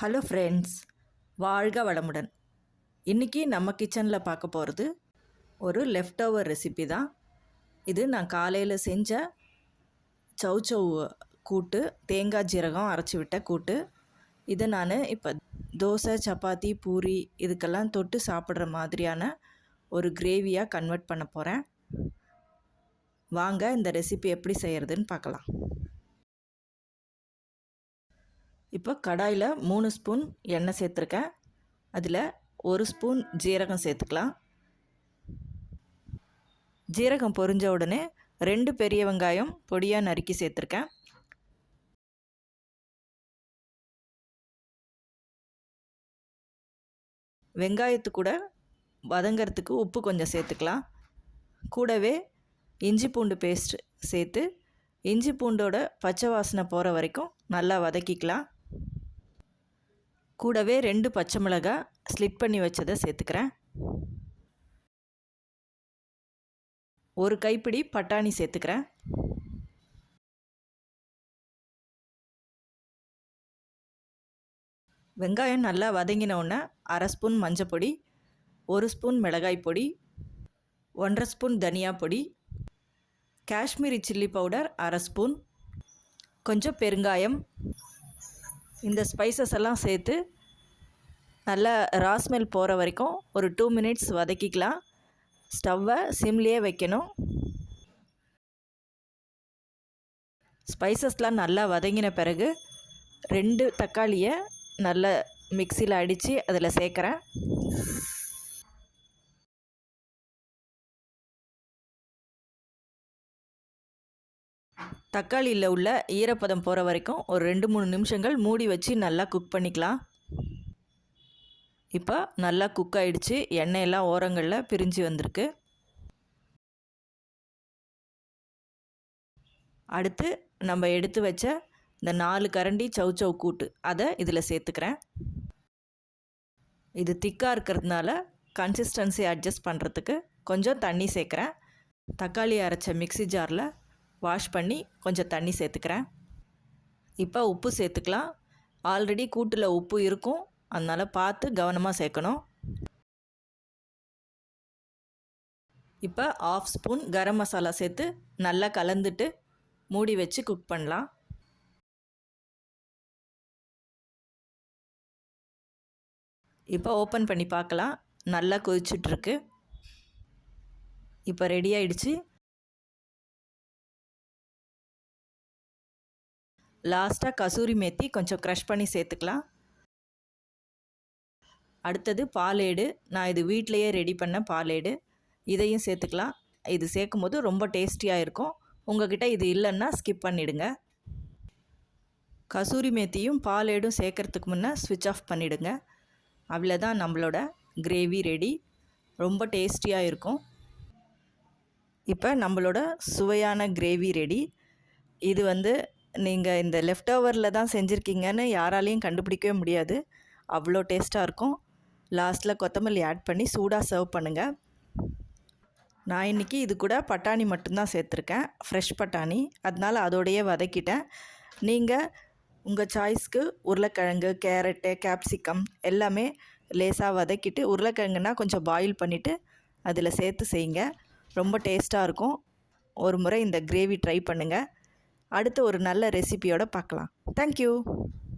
Hello friends, வாழ்க வளமுடன். இன்றைக்கி நம்ம கிச்சனில் பார்க்க போகிறது ஒரு லெஃப்ட் ஓவர் ரெசிபி தான். இது நான் காலையில் செஞ்ச சௌ கூட்டு, தேங்காய் ஜீரகம் அரைச்சி விட்ட கூட்டு. இதை நான் இப்போ தோசை, சப்பாத்தி, பூரி இதுக்கெல்லாம் தொட்டு சாப்பிட்ற மாதிரியான ஒரு கிரேவியாக கன்வெர்ட் பண்ண போகிறேன். வாங்க இந்த ரெசிபி எப்படி செய்கிறதுன்னு பார்க்கலாம். இப்போ கடாயில் 3 ஸ்பூன் எண்ணெய் சேர்த்துருக்கேன். அதில் 1 ஸ்பூன் ஜீரகம் சேர்த்துக்கலாம். ஜீரகம் பொரிஞ்ச உடனே 2 பெரிய வெங்காயம் பொடியாக நறுக்கி சேர்த்துருக்கேன். வெங்காயத்து கூட வதங்கிறதுக்கு உப்பு கொஞ்சம் சேர்த்துக்கலாம். கூடவே இஞ்சி பூண்டு பேஸ்ட் சேர்த்து இஞ்சி பூண்டோட பச்சை வாசனை போகிற வரைக்கும் நல்லா வதக்கிக்கலாம். கூடவே 2 பச்சை மிளகாய் ஸ்லிட் பண்ணி வச்சதை சேர்த்துக்கிறேன். 1 கைப்பிடி பட்டாணி சேர்த்துக்கிறேன். வெங்காயம் நல்லா வதங்கினோடனே 1/2 ஸ்பூன் மஞ்சள் பொடி, 1 ஸ்பூன் மிளகாய் பொடி, 1/2 ஸ்பூன் தனியா பொடி, காஷ்மீரி சில்லி பவுடர் 1/2 ஸ்பூன், கொஞ்சம் பெருங்காயம். இந்த ஸ்பைசஸ் எல்லாம் சேர்த்து நல்லா ராஸ்மெல் போகிற வரைக்கும் ஒரு 2 மினிட்ஸ் வதக்கிக்கலாம். ஸ்டவ்வை சிம்லேயே வைக்கணும். ஸ்பைசஸ்லாம் நல்லா வதங்கின பிறகு 2 தக்காளியை நல்லா மிக்சியில் அடித்து அதில் சேர்க்குறேன். தக்காளியில் உள்ள ஈரப்பதம் போகிற வரைக்கும் ஒரு 2-3 நிமிஷங்கள் மூடி வச்சு நல்லா குக் பண்ணிக்கலாம். இப்போ நல்லா குக் ஆகிடுச்சு. எண்ணெயெல்லாம் ஓரங்களில் பிரிஞ்சு வந்திருக்கு. அடுத்து நம்ம எடுத்து வச்ச இந்த 4 கரண்டி சௌ கூட்டு அதை இதில் சேர்த்துக்கிறேன். இது திக்காக இருக்கிறதுனால கன்சிஸ்டன்சி அட்ஜஸ்ட் பண்ணுறதுக்கு கொஞ்சம் தண்ணி சேர்க்குறேன். தக்காளி அரைச்ச மிக்ஸி ஜாரில் வாஷ் பண்ணி கொஞ்சம் தண்ணி சேர்த்துக்கிறேன். இப்போ உப்பு சேர்த்துக்கலாம். ஆல்ரெடி கூட்டில் உப்பு இருக்கும், அதனால் பார்த்து கவனமாக சேர்க்கணும். இப்போ 1/2 ஸ்பூன் கரம் மசாலா சேர்த்து நல்லா கலந்துட்டு மூடி வச்சு குக் பண்ணலாம். இப்போ ஓப்பன் பண்ணி பார்க்கலாம். நல்லா கொதிச்சுட்ருக்கு. இப்போ ரெடி ஆகிடுச்சு. லாஸ்ட்டாக கசூரி மேத்தி கொஞ்சம் க்ரஷ் பண்ணி சேர்த்துக்கலாம். அடுத்தது பாலேடு. நான் இது வீட்டிலையே ரெடி பண்ண பாலேடு, இதையும் சேர்த்துக்கலாம். இது சேர்க்கும் போது ரொம்ப டேஸ்டியாக இருக்கும். உங்கள்கிட்ட இது இல்லைன்னா ஸ்கிப் பண்ணிவிடுங்க. கசூரி மேத்தியும் பாலேடும் சேர்க்குறதுக்கு முன்னே ஸ்விட்ச் ஆஃப் பண்ணிவிடுங்க. அவ்வளோதான், நம்மளோட கிரேவி ரெடி. ரொம்ப டேஸ்டியாக இருக்கும். இப்போ நம்மளோட சுவையான கிரேவி ரெடி. இது நீங்கள் இந்த லெஃப்ட் ஓவரில் தான் செஞ்சுருக்கீங்கன்னு யாராலையும் கண்டுபிடிக்கவே முடியாது. அவ்வளோ டேஸ்ட்டாக இருக்கும். லாஸ்ட்டில் கொத்தமல்லி ஆட் பண்ணி சூடாக சர்வ் பண்ணுங்கள். நான் இன்றைக்கி இது கூட பட்டாணி மட்டும்தான் சேர்த்துருக்கேன், ஃப்ரெஷ் பட்டாணி. அதனால் அதோடையே வதக்கிட்டேன். நீங்கள் உங்கள் சாய்ஸ்க்கு உருளைக்கிழங்கு, கேரட்டு, கேப்சிகம் எல்லாமே லேசாக வதக்கிட்டு, உருளைக்கிழங்குனா கொஞ்சம் பாயில் பண்ணிவிட்டு அதில் சேர்த்து செய்யுங்க. ரொம்ப டேஸ்ட்டாக இருக்கும். ஒரு முறை இந்த கிரேவி ட்ரை பண்ணுங்கள். அடுத்து ஒரு நல்ல ரெசிபியோடு பார்க்கலாம். தேங்க்யூ.